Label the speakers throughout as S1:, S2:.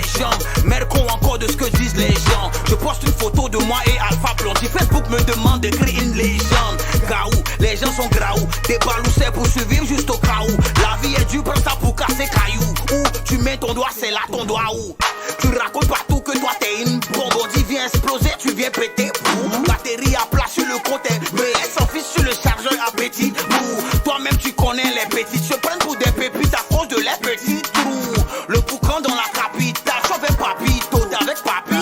S1: les jambes. Mercon encore de ce que disent les gens. Je poste une photo de moi et Alpha Blondy. Facebook me demande de créer une légende. Gaou, les gens sont graou. Des baloussets pour survivre juste au cas où. La vie est dure, prends ça pour casser cailloux. Où tu mets ton doigt, c'est là ton doigt où. Tu racontes partout que toi t'es une bombe. On dit viens exploser, tu viens péter. Batterie à plat sur le côté. BS s'enfiche sur le chargeur à petit trou. Toi-même tu connais les petites. Se prennent pour des pépites à cause de les petits trous. Le boucan dans la capitale. J'en vais papito, t'es avec papito.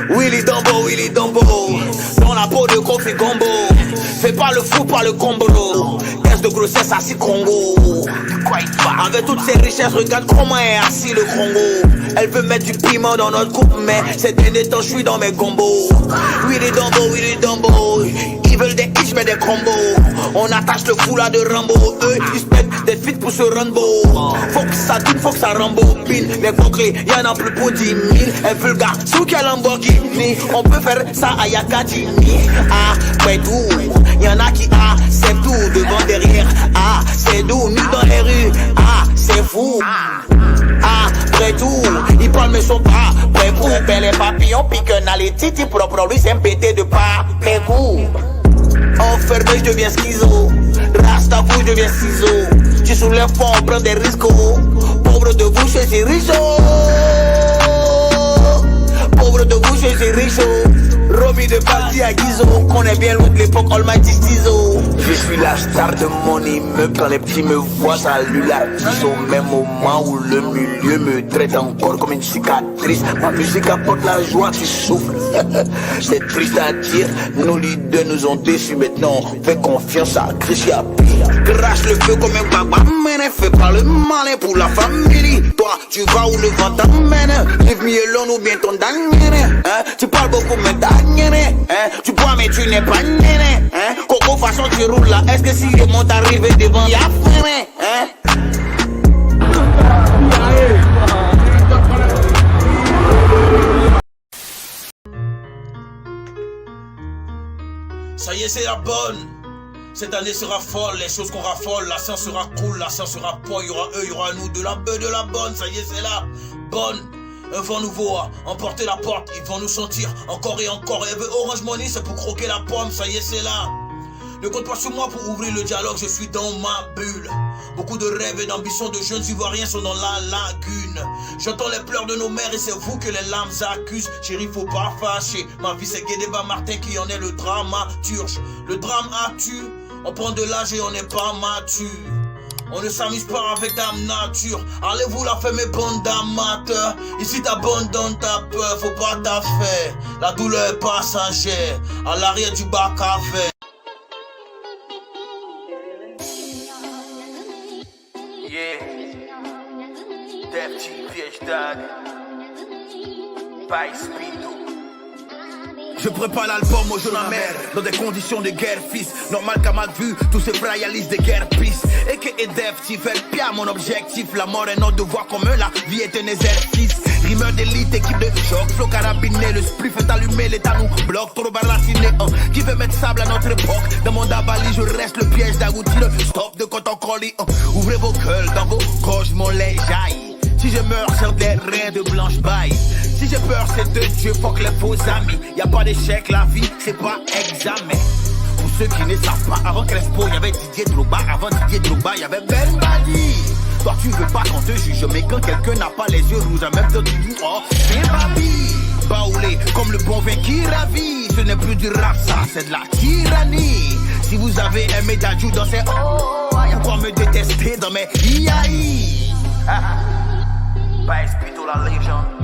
S1: Willy Dumbo, Willy Dumbo. Dans la peau de Kofi Gombo. Fais pas le fou, pas le combo. Test de grossesse assis Congo. Avec toutes ses richesses, regarde comment est assis le Congo. Elle veut mettre du piment dans notre coupe, mais ces derniers temps je suis dans mes combos. Willy Dumbo. Ils veulent des hits mais des combos. On attache le foulard de Rambo. Eux ils se mettent des feats pour ce Rambo. Faut que ça dune, faut que ça rembobine. Les concrets, y'en a plus pour 10 000. Elle veut le gars, sous quel Lamborghini. On peut faire ça à Yakadimi. Ah, ouais tout. Y'en a qui c'est tout. Devant, derrière, c'est doux. Nous dans les rues, c'est fou. Après tout, ils parlent mais sont pas prêts pour. Ben les papillons piquent les titi propre. Lui c'est un pété de pas mes coups. Enfermé, je deviens schizo. Rasta vous, je deviens ciseau. Tu soulèves pas, on prend des risques. Pauvre de vous, je suis riche. Pauvre de vous, je suis riche. Romy de Baldi à Guizo. On est bien loin de l'époque Almighty Stizo. Je suis la star de mon immeuble. Quand les petits me voient, salut la tisse. Au même moment où le milieu me traite encore comme une cicatrice. Ma musique apporte la joie, tu souffres. C'est triste à dire. Nos leaders nous ont déçus. Maintenant on fait confiance à Chris Yapi. Crache le feu comme un baba. Mais fais pas le malin pour la famille. Toi, tu vas où le vent t'amène. Leave me alone ou bien ton dernier. Tu parles beaucoup mais t'as tu bois mais tu n'es pas néné. Coco façon tu roules là. Est-ce que si le monde arrive devant y'a freiné Ça y est c'est la bonne. Cette année sera folle, les choses qu'on raffole. La science sera cool, la science sera pas. Il y aura eux, il y aura nous, de la beuh, de la bonne. Ça y est c'est la bonne. Un vent nouveau a emporté la porte, ils vont nous sentir encore et encore. Elle veut Orange Money, c'est pour croquer la pomme, ça y est c'est là. Ne compte pas sur moi pour ouvrir le dialogue, je suis dans ma bulle. Beaucoup de rêves et d'ambitions de jeunes ivoiriens sont dans la lagune. J'entends les pleurs de nos mères et c'est vous que les larmes accusent. Chérie, faut pas fâcher, ma vie c'est Guédéba Martin qui en est le dramaturge. Le drame a tué, on prend de l'âge et on n'est pas mature. On ne s'amuse pas avec dame nature. Allez-vous la faire mes bandes d'amateurs. Ici t'abandonnes ta peur, faut pas t'affaire. La douleur est passagère. À l'arrière du bac à faire. Yeah. Defty, Fish Dog. By Speedo. Je prépare l'album au jaune amer, dans des conditions de guerre fils. Normal qu'à ma vue, tous ces frayalistes de guerre pisse. Et que Defty fait le pire, mon objectif. La mort est notre devoir commun, la vie est un exercice. Rimeur d'élite, équipe de choc, flow carabiné. Le spliff est allumé, l'état nous bloque, trop balanciné. Qui veut mettre sable à notre époque? Dans mon dabali, je reste le piège d'Agouti. Le stop de coton colis. Ouvrez vos gueules, dans vos gorges, mon lait jaillit. Si je meurs, c'est des reins de blanche baille. Si j'ai peur, c'est de Dieu, fuck les faux amis. Y'a pas d'échec, la vie, c'est pas examen. Pour ceux qui ne savent pas, avant Crespo, y'avait Didier Drogba. Avant Didier Drogba, y'avait Ben Badi. Toi, tu veux pas qu'on te juge, mais quand quelqu'un n'a pas les yeux rouges, même toi, tu dis, oh, c'est Babi. Baoulé, comme le bon vin qui ravit. Ce n'est plus du rap, ça, c'est de la tyrannie. Si vous avez aimé Dadju dans ses oh, pourquoi me détester dans mes IAI? By Speedo, la légende.